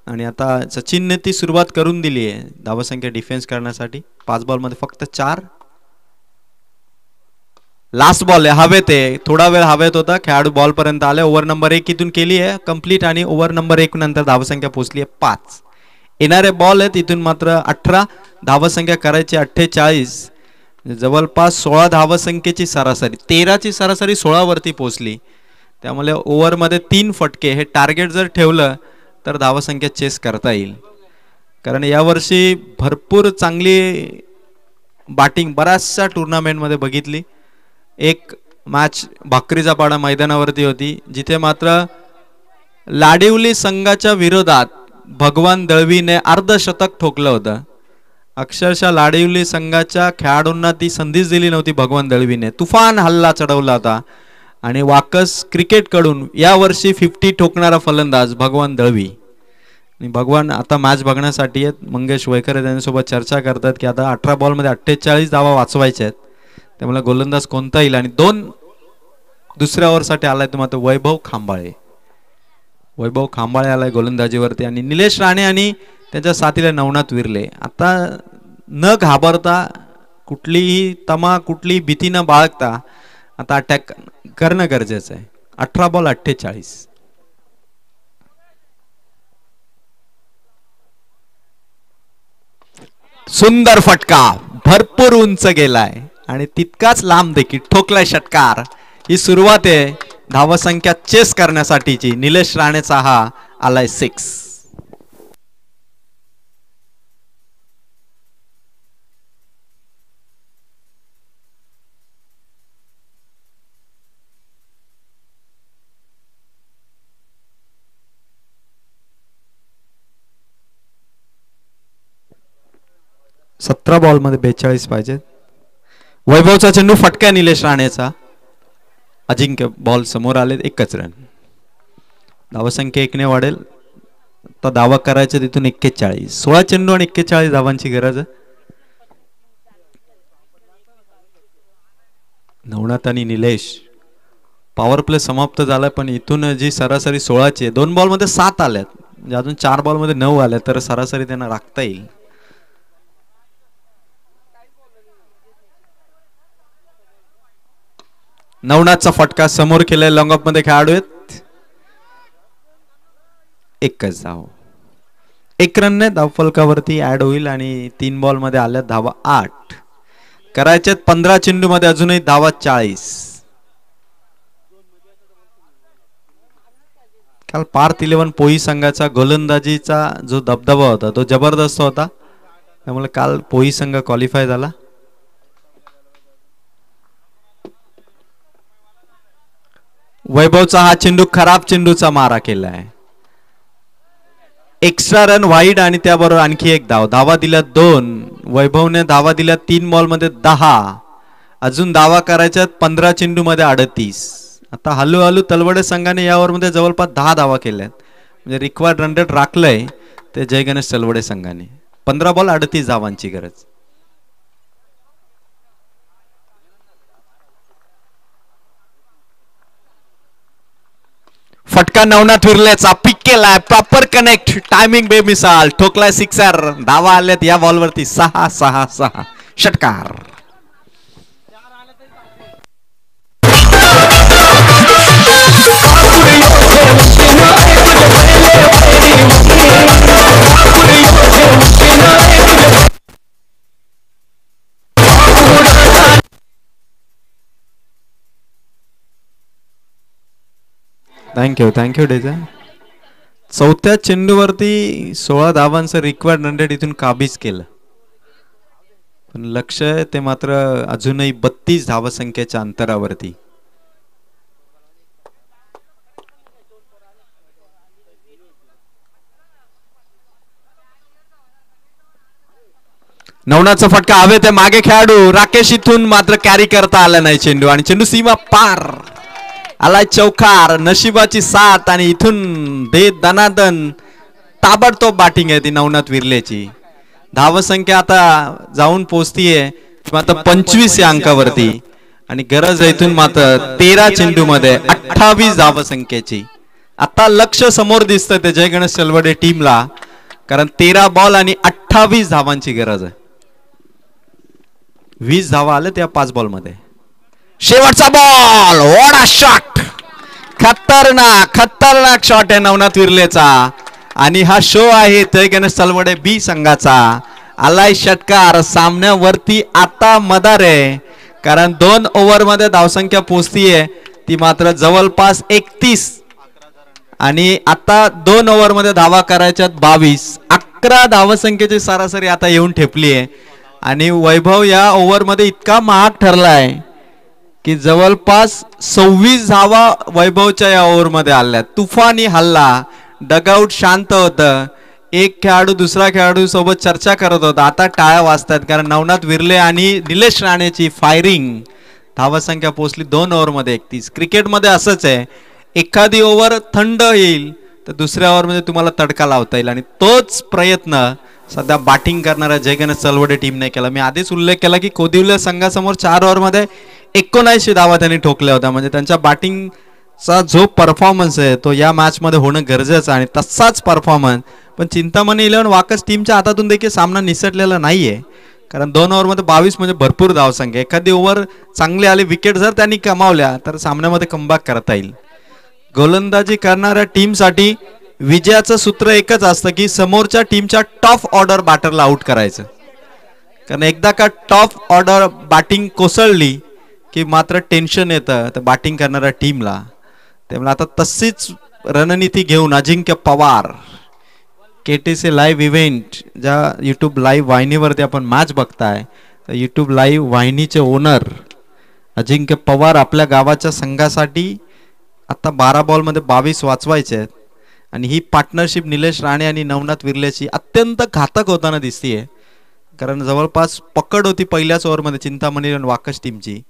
आणि आता सचिनने ती सुरुवात करून दिली आहे धावसंख्या डिफेन्स करण्यासाठी. 5 बॉलमध्ये फक्त 4. लास्ट बॉल आहे हवेत आहे, थोडा वेळ हवेत होता, खेळाडू बॉल पर्यंत आले. ओव्हर नंबर 1 इथून केली आहे कंप्लीट आणि ओव्हर नंबर 1 नंतर धावसंख्या पोहोचली आहे 5. येणारे बॉल आहेत इथून मात्र 18. धावसंख्या करायची 48. जवळपास 16 धावसंख्येची सरासरी, 13ची सरासरी 16 वरती पोहोचली. त्यामुळे ओव्हरमध्ये 3 फटके हे टार्गेट जर ठेवलं तर धावसंख्या चेस करता येईल. कारण यावर्षी भरपूर चांगली बॅटिंग बऱ्याचशा टुर्नामेंटमध्ये बघितली. एक मॅच भाकरीचा पाडा मैदानावरती होती जिथे मात्र लाडिवली संघाच्या विरोधात भगवान दळवीने अर्धशतक ठोकलं होतं. अक्षरशः लाडिवली संघाच्या खेळाडूंना ती संधीच दिली नव्हती. भगवान दळवीने तुफान हल्ला चढवला होता आणि वाकस क्रिकेटकडून यावर्षी 50 ठोकणारा फलंदाज भगवान दळवी. आणि भगवान आता मॅच बघण्यासाठी आहेत. मंगेश वयकर त्यांच्यासोबत चर्चा करतात की आता 18 बॉलमध्ये 48 धावा वाचवायच्या आहेत. त्यामुळे गोलंदाज कोणता येईल आणि 2 दुसऱ्या ओव्हरसाठी आलाय तो मात्र वैभव खांबाळे. वैभव खांबाळे आलाय गोलंदाजीवरती आणि निलेश राणे आणि त्यांच्या साथीला नवनाथ विरले. आता न घाबरता कुठलीही तमा कुठलीही भीती न बाळगता आता अटॅक करणं गरजेचं आहे. 18 बॉल 48. सुंदर फटका भरपूर उंच गेलाय आणि तितकाच लांब देखील ठोकलाय षटकार. ही सुरुवात आहे धावसंख्या चेस करण्यासाठीची. निलेश राणेचा हा आलाय 6. सतरा बॉल मध्ये 42 पाहिजेत. वैभवचा चेंडू फटका निलेश राणेचा. अजिंक्य बॉल समोर आले. 1च रन. धावसंख्या 1 ने वाढेल. तर धावा करायचे तिथून 41. 16 चेंडू आणि 41 धावांची गरज आहे. नवनाथ आणि निलेश पॉवर प्ले समाप्त झाला पण इथून जी सरासरी 16ची 2 बॉल मध्ये 7 आल्यात म्हणजे अजून 4 बॉल मध्ये 9 आल्या तर सरासरी त्यांना राखता येईल. नवनाथचा फटका समोर केलाय. लॉंग ऑफ मध्ये खेळाडू आहेत. 1च धाव. 1 रनने धावफलकावरती ऍड होईल आणि 3 बॉल मध्ये आल्या धावा 8. करायच्यात 15 चेंडू मध्ये अजूनही धावा 40. काल पार्थ 11 पोई संघाचा गोलंदाजीचा जो दबदबा होता तो जबरदस्त होता. त्यामुळे काल पोई संघ क्वालिफाय झाला. वैभवचा हा चेंडू खराब चेंडूचा मारा केलाय. एक्स्ट्रा रन वाईड आणि त्याबरोबर आणखी 1 धाव. धावा दिल्या 2. वैभवने धावा दिल्या 3 बॉल मध्ये 10. अजून धावा करायच्यात 15 चेंडू मध्ये 38. आता हळूहळू तलवडे संघाने यावर मध्ये जवळपास 10 धावा केल्यात म्हणजे रिक्वायर्ड रन रेट राखलंय ते जय गणेश तलवडे संघाने. 15 बॉल 38 धावांची गरज. फटका नवनाथ विरलेचा पिक केलाय. Proper connect. टायमिंग बेमिसाल. ठोकलाय 6. धावा आल्यात या बॉलवरती 6 षटकार. थँक्यू डेजा. 4थ्या चेंडूवरती 16 धावांचं रिक्वायर्ड रन रेट इथून काबीज केलं पण लक्ष ते मात्र अजूनही 32 धावसंख्येच्या अंतरावरती. नवनाथचा फटका हवे ते मागे खेळाडू राकेश इथून मात्र कॅरी करता आला नाही चेंडू आणि चेंडू सीमा पार आलाय. चौकार. नशिबाची साथ आणि इथून दे दनादन ताबडतोब बॅटिंग आहे ती नवनाथ विरलेची. धावसंख्या आता जाऊन पोहोचतीये मात्र 25 या अंकावरती आणि गरज आहे इथून मात्र 13 चेंडू मध्ये 28 धावसंख्येची. आता लक्ष समोर दिसतंय ते जय गणेश चलवडे टीमला, कारण 13 बॉल आणि 28 धावांची गरज आहे. 20 धावा आले त्या 5 बॉल मध्ये. शेवटचा बॉल, व्हाट अ शॉट, खतरनाक शॉट आहे नवनाथ विर्लेचा. आणि हा शो आहे जय गणेश चलवडे बी संघाचा. आलाय षटकार सामन्यावरती आता मदार आहे, कारण 2 ओव्हर मध्ये धावसंख्या पोहोचतीये ती मात्र जवळपास 31 आणि आता 2 ओव्हर मध्ये धावा करायच्यात 22. 11 धावसंख्येची सरासरी आता येऊन ठेपली आहे. आणि वैभव या ओव्हर मध्ये इतका महाग ठरलाय की जवळपास 26 धावा वैभवच्या या ओव्हर मध्ये आल्या. तुफानी हल्ला, डगआउट शांत होतं, एक खेळाडू दुसरा खेळाडू सोबत चर्चा करत होता. आता टाळ्या वाजतात, कारण नवनाथ विर्ले आणि निलेश राणेची फायरिंग. धावसंख्या पोहोचली 2 ओव्हर मध्ये 31. क्रिकेटमध्ये असंच आहे, एखादी ओव्हर थंड येईल तर दुसऱ्या ओव्हर मध्ये तुम्हाला तडका लावता येईल. आणि तोच प्रयत्न सध्या बॅटिंग करणाऱ्या जय गणेश चलवडे टीमने केला. मी आधीच उल्लेख केला की कोदिवल्या संघासमोर 4 ओव्हर मध्ये 79 धावा त्यांनी ठोकल्या होत्या. म्हणजे त्यांच्या बॅटिंगचा जो परफॉर्मन्स आहे तो या मॅच मध्ये होणं गरजेचं आणि तसाच परफॉर्मन्स. पण चिंतामणी 11 वाकस टीमच्या हातातून देखील सामना निसटलेला नाहीये, कारण 2 ओव्हर मध्ये 22 म्हणजे भरपूर धावसंख्या. एखादी ओव्हर चांगली आली, विकेट जर त्यांनी कमावल्या तर सामन्यामध्ये कमबॅक करता येईल. गोलंदाजी करणाऱ्या टीमसाठी विजयाचं सूत्र एकच असतं की समोरच्या टीमच्या टॉप ऑर्डर बॅटरला आउट करायचं. कारण एकदा का टॉप ऑर्डर बॅटिंग कोसळली की मात्र टेन्शन येतं तर बॅटिंग करणाऱ्या टीमला. त्यामुळे आता तशीच रणनीती घेऊन अजिंक्य पवार, KTC लाईव्ह इव्हेंट ज्या यूट्यूब लाईव्ह वाहिनीवरती आपण मॅच बघताय, तर यूट्यूब लाईव्ह वाहिनीचे ओनर अजिंक्य पवार आपल्या गावाच्या संघासाठी आता 12 बॉलमध्ये 22 वाचवायचे आहेत. आणि ही पार्टनरशिप निलेश राणे आणि नवनाथ विर्लेची अत्यंत घातक होताना दिसतीये, कारण जवळपास पकड होती पहिल्याच ओव्हरमध्ये चिंतामणी आणि वाकस टीमची.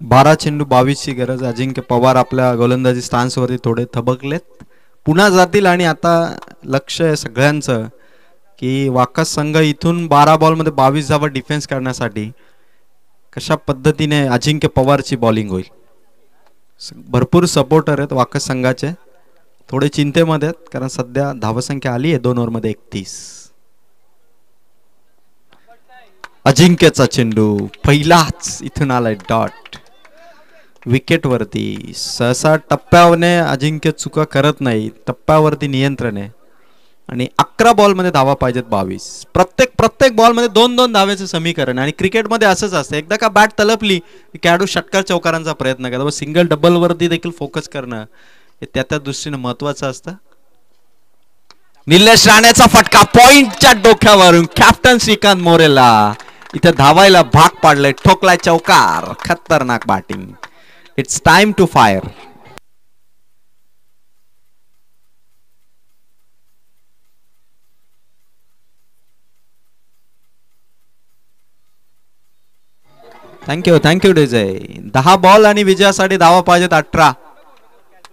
बारा चेंडू 22 ची गरज. अजिंक्य पवार आपल्या गोलंदाजी स्टान्सवरती थोडे थबकलेत, पुन्हा जातील. आणि आता लक्ष आहे सगळ्यांचं की वाकस संघ इथून 12 बॉलमध्ये 22 धावा डिफेन्स करण्यासाठी कशा पद्धतीने अजिंक्य पवारची बॉलिंग होईल. भरपूर सपोर्टर आहेत वाकस संघाचे, थोडे चिंतेमध्ये आहेत कारण सध्या धावसंख्या आली आहे 2 ओव्हरमध्ये 31. अजिंक्यचा चेंडू पहिलाच इथून आलाय डॉट विकेट वरती. सहसा टप्प्यावरने अजिंक्य चुका करत नाही, टप्प्यावरती नियंत्रण आहे. आणि 11 बॉलमध्ये धावा पाहिजेत 22. प्रत्येक बॉलमध्ये 2-2 धावेचं समीकरण. आणि क्रिकेटमध्ये असंच असतं, एकदा का बॅट तलपली खेळाडू षटकार चौकारांचा प्रयत्न करतो. सिंगल डबल वरती देखील फोकस करणं हे त्या दृष्टीने महत्वाचं असतं. निलेश राणेचा फटका पॉइंटच्या डोक्यावरून कॅप्टन श्रीकांत मोरेला इथे धावायला भाग पाडले, ठोकलाय चौकार. खतरनाक batting. It's time to fire. Thank you डेजय. 10 बॉल आणि विजयासाठी धावा पाहिजेत 18.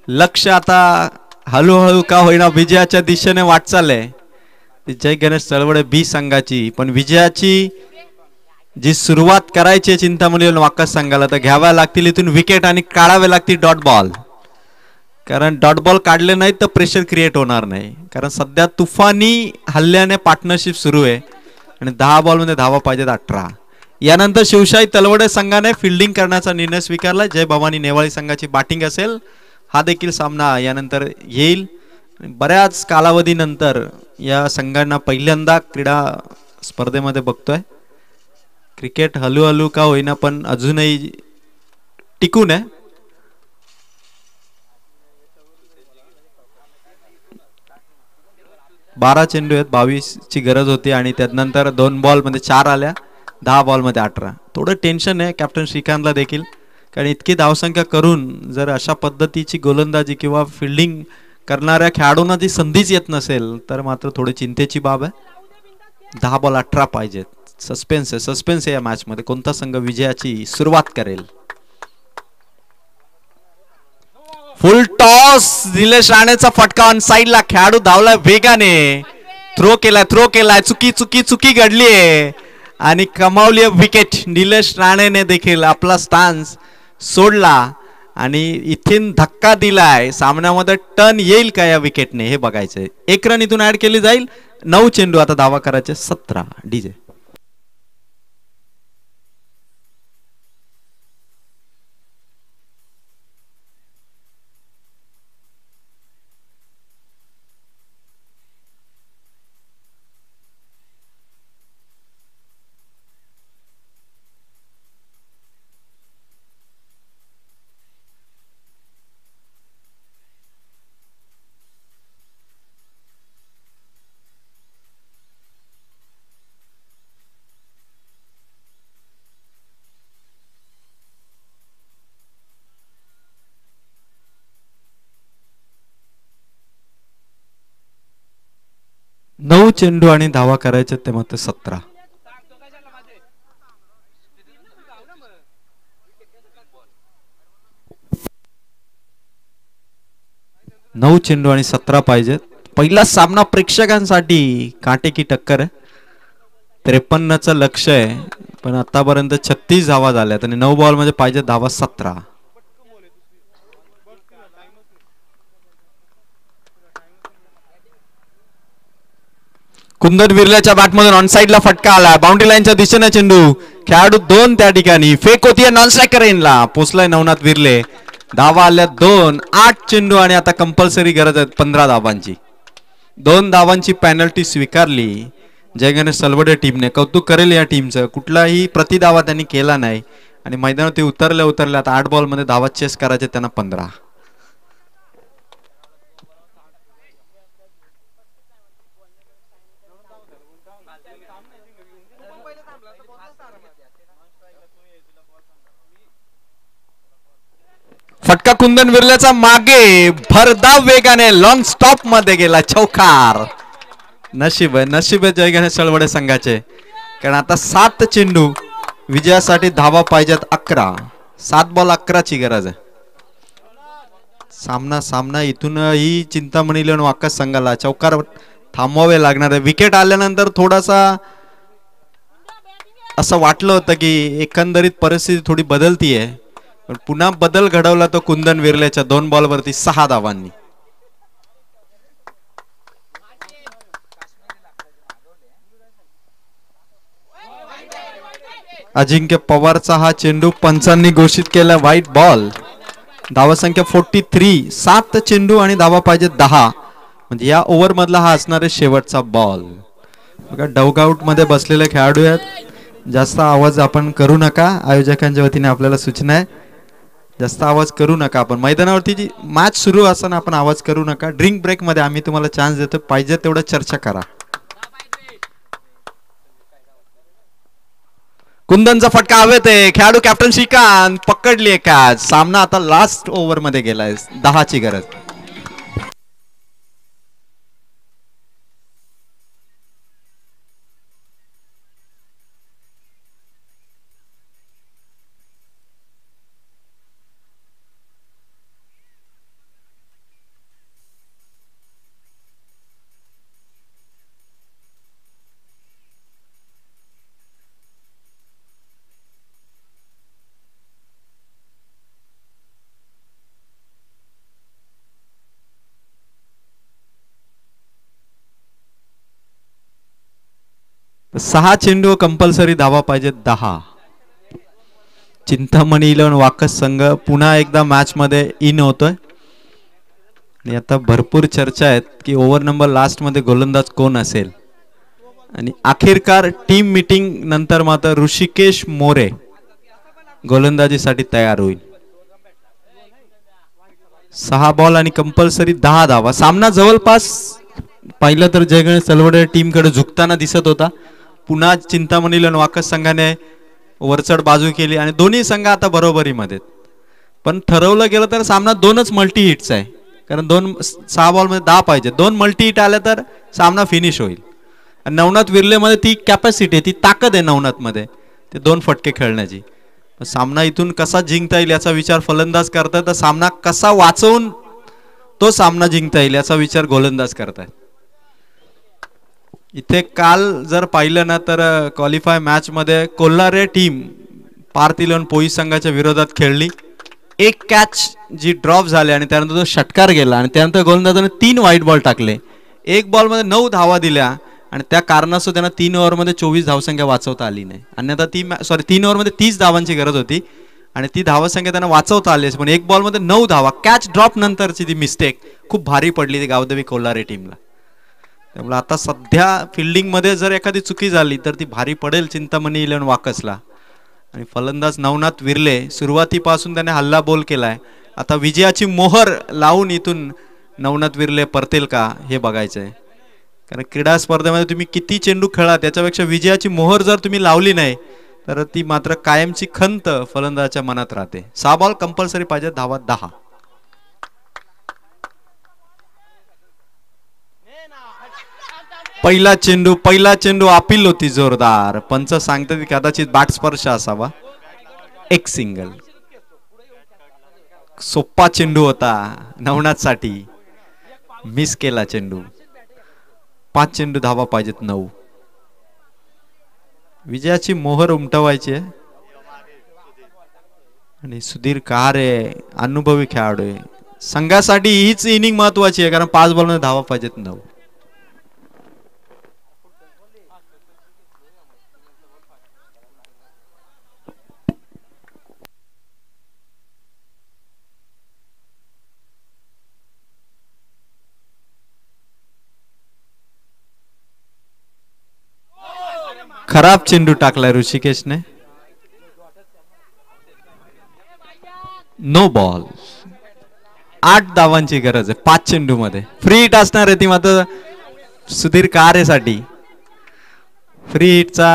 लक्ष आता हळूहळू का होईना विजयाच्या दिशेने वाटचाल आहे जय गणेश चलवडे बी संघाची. पण विजयाची जी सुरुवात करायची आहे चिंतामणी वाकस संघाला, तर घ्याव्या लागतील इथून विकेट आणि काढावे लागतील डॉट बॉल. कारण डॉट बॉल काढले नाहीत तर प्रेशर क्रिएट होणार नाही. कारण सध्या तुफानी हल्ल्याने पार्टनरशिप सुरू आहे आणि 10 बॉलमध्ये धावा पाहिजेत 18. यानंतर शिवशाही तलवडे संघाने फिल्डिंग करण्याचा निर्णय स्वीकारला. जय भवानी नेवाळी संघाची बॅटिंग असेल. हा देखील सामना यानंतर येईल. बऱ्याच कालावधीनंतर या संघांना पहिल्यांदा क्रीडा स्पर्धेमध्ये बघतोय. क्रिकेट हळूहळू का होईना पण अजूनही टिकून आहे. बारा चेंडू आहेत, 22 ची गरज होती आणि त्यानंतर 2 बॉलमध्ये 4 आल्या, 10 बॉलमध्ये 18. थोडं टेन्शन आहे कॅप्टन श्रीकांतला देखील, कारण इतकी धावसंख्या करून जर अशा पद्धतीची गोलंदाजी किंवा फिल्डिंग करणाऱ्या खेळाडूंना जी संधीच येत नसेल तर मात्र थोडी चिंतेची बाब आहे. 10 बॉल 18 पाहिजेत. सस्पेन्स आहे या मॅच मध्ये. कोणता संघ विजयाची सुरुवात करेल? फुल टॉस, निलेश राणेचा फटका ऑन साइडला. खेळाडू धावला वेगाने, थ्रो केलाय. चुकी घडलीये आणि कमावली विकेट. निलेश राणेने देखील आपला स्टान्स सोडला आणि इथून धक्का दिलाय. सामन्यामध्ये टर्न येईल का या विकेटने हे बघायचंय. 1 रन इथून ऍड केली जाईल. 9 चेंडू आता धावा करायचे 17. डीजे 9 चेंडू आणि धावा करायचे ते मात्र 17. नऊ चेंडू आणि 17 पाहिजेत. पहिला सामना प्रेक्षकांसाठी काटेकी टक्कर आहे. 53चं लक्ष आहे, पण आतापर्यंत 36 धावा झाल्यात आणि 9 बॉल मध्ये पाहिजे धावा 17. कुंदन विर्ल्याच्या बॅटमधून ऑन साइडला फटका आला. बाउंड्री लाईनच्या दिशेने चेंडू. खेळाडू 2 त्या ठिकाणी. फेक होतीये नॉन स्ट्रायकर रेनला. पोचलाय नवनाथ विर्ले. धावा आल्या 2. 8 चेंडू आणि आता कंपल्सरी गरज आहे 15 धावांची. 2 धावांची पेनल्टी स्वीकारली जय गणेश सलवडे टीमने. कौतुक करेल या टीमचं. कुठलाही प्रतिधावा त्यांनी केला नाही आणि मैदानावरती उतरल्या आता 8 बॉल मध्ये धावा चेस करायचे त्यांना 15. फटका कुंदन विर्ल्याचा मागे भरधाव वेगाने लॉंग स्टॉप मध्ये गेला. चौकार. नशीब आहे जय गणेश सलवडे संघाचे, कारण आता 7 चेंडू विजयासाठी धावा पाहिजेत 11. 7 बॉल 11ची गरज आहे. सामना इथूनही चिंतामणी लिहून वाकस संघाला चौकार थांबवावे लागणार आहे. विकेट आल्यानंतर थोडासा असं वाटलं होतं की एकंदरीत परिस्थिती थोडी बदलतीये, पण पुन्हा बदल घडवला तो कुंदन विर्ल्याच्या 2 बॉल वरती 6 धावांनी. अजिंक्य पवारचा हा चेंडू पंचांनी घोषित केला व्हाईट बॉल. धावा संख्या 43. 7 चेंडू आणि धावा पाहिजे 10. म्हणजे या ओव्हर मधला हा असणार आहे शेवटचा बॉल. बघा डगआउट मध्ये बसलेले खेळाडू आहेत. जास्त आवाज आपण करू नका. आयोजकांच्या वतीने आपल्याला सूचना आहे, जास्त आवाज करू नका. आपण मैदानावरती जी मॅच सुरू असताना आपण आवाज करू नका. ड्रिंक ब्रेक मध्ये आम्ही तुम्हाला चान्स देतो, पाहिजे तेवढं चर्चा करा. कुंदनचा फटका हवेत आहे. खेळाडू कॅप्टन श्रीकांत पकडली कॅच. सामना आता लास्ट ओव्हर मध्ये गेलाय. 10ची गरज. सहा चेंडू कंपल्सरी धावा पाहिजे 10. चिंतामणी इलेव्हन वाकस संघ पुन्हा एकदा मॅच मध्ये इन होतोय आणि आता भरपूर चर्चा आहेत की ओव्हर नंबर लास्ट मध्ये गोलंदाज कोण असेल. आणि अखेरकार टीम मीटिंग नंतर मात्र ऋषिकेश मोरे गोलंदाजीसाठी तयार होईल. 6 बॉल आणि कंपल्सरी 10 धावा. सामना जवळपास पाहिलं तर जय गणेश सलवडे टीम कडे झुकताना दिसत होता. पुन्हा चिंतामणी इलेव्हन वाकस संघाने वरचढ बाजू केली आणि दोन्ही संघ आता बरोबरीमध्ये. पण ठरवलं गेलं तर सामना 2च मल्टी हिट्स आहे, कारण 6 बॉल मध्ये 10 पाहिजे. 2 मल्टी हिट आले तर सामना फिनिश होईल. नवनाथ विर्लेमध्ये ती कॅपॅसिटी आहे, ती ताकद आहे नवनाथ मध्ये, ते 2 फटके खेळण्याची. सामना इथून कसा जिंकता येईल याचा विचार फलंदाज करतात, तर सामना कसा वाचवून तो सामना जिंकता येईल याचा विचार गोलंदाज करतात. इथे काल जर पाहिलं ना तर क्वालिफाय मॅच मध्ये कोल्हारे टीम पार्थ इलेव्हन पोईस संघाच्या विरोधात खेळली. एक कॅच जी ड्रॉप झाली आणि त्यानंतर तो षटकार गेला आणि त्यानंतर गोलंदाजाने 3 वाईट बॉल टाकले. एक बॉल मध्ये 9 धावा दिल्या आणि त्या कारणास्तव त्यांना 3 ओव्हरमध्ये 24 धावसंख्या वाचवता आली नाही. अन्यथा 3 ओव्हरमध्ये 30 धावांची गरज होती आणि ती धावसंख्या त्यांना वाचवता आली, पण एक बॉल मध्ये 9 धावा, कॅच ड्रॉप नंतरची ती मिस्टेक खूप भारी पडली ती गावदेवी कोल्हारे टीमला. त्यामुळे आता सध्या फिल्डिंग मध्ये जर एखादी चुकी झाली तर ती भारी पडेल चिंतामणी इलेव्हन वाकसला. आणि फलंदाज नवनाथ विर्ले सुरुवातीपासून त्याने हल्ला बोल केलाय. आता विजयाची मोहर लावून इथून नवनाथ विर्ले परतेल का हे बघायचंय, कारण क्रीडा स्पर्धेमध्ये तुम्ही किती चेंडू खेळा त्याच्यापेक्षा विजयाची मोहर जर तुम्ही लावली नाही तर ती मात्र कायमची खंत फलंदाजाच्या मनात राहते. 6 बॉल कंपल्सरी पाहिजे, धावा 10. पहिला चेंडू अपील होती जोरदार. पंच सांगतात कदाचित बॅट स्पर्श असावा. एक सिंगल. सोप्पा चेंडू होता नवनाथ साठी, मिस केला चेंडू. 5 चेंडू, धावा पाहिजेत 9. विजयाची मोहर उमटवायची आहे आणि सुधीर कहारे अनुभवी खेळाडू आहे. संघासाठी हीच इनिंग महत्वाची आहे, कारण 5 बॉल मध्ये धावा पाहिजेत 9. खराब चेंडू टाकलाय ऋषिकेशने. No ball. 8 धावांची गरज आहे 5 चेंडू मध्ये. फ्री हिट असणार आहे ती मात्र सुधीर कहारेसाठी. फ्री हिटचा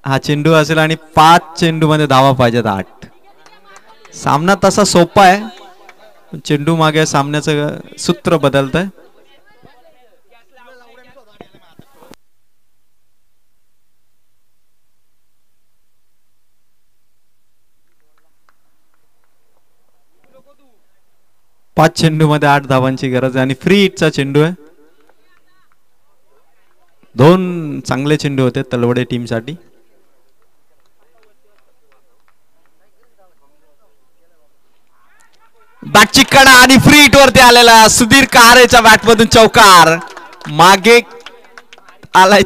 हा चेंडू असेल आणि 5 चेंडू मध्ये धावा पाहिजेत 8. सामना तसा सोपा आहे, चेंडू मागे सामन्याचं सूत्र बदलतंय. पाच चेंडू मध्ये 8 धावांची गरज आहे आणि फ्री हिटचा चेंडू आहे. 2 चांगले चेंडू होते तलवडे टीम साठी. बॅटची कडा आणि फ्री हिट वरती आलेला सुधीर कहारेच्या बॅट मधून चौकार. मागे आलाय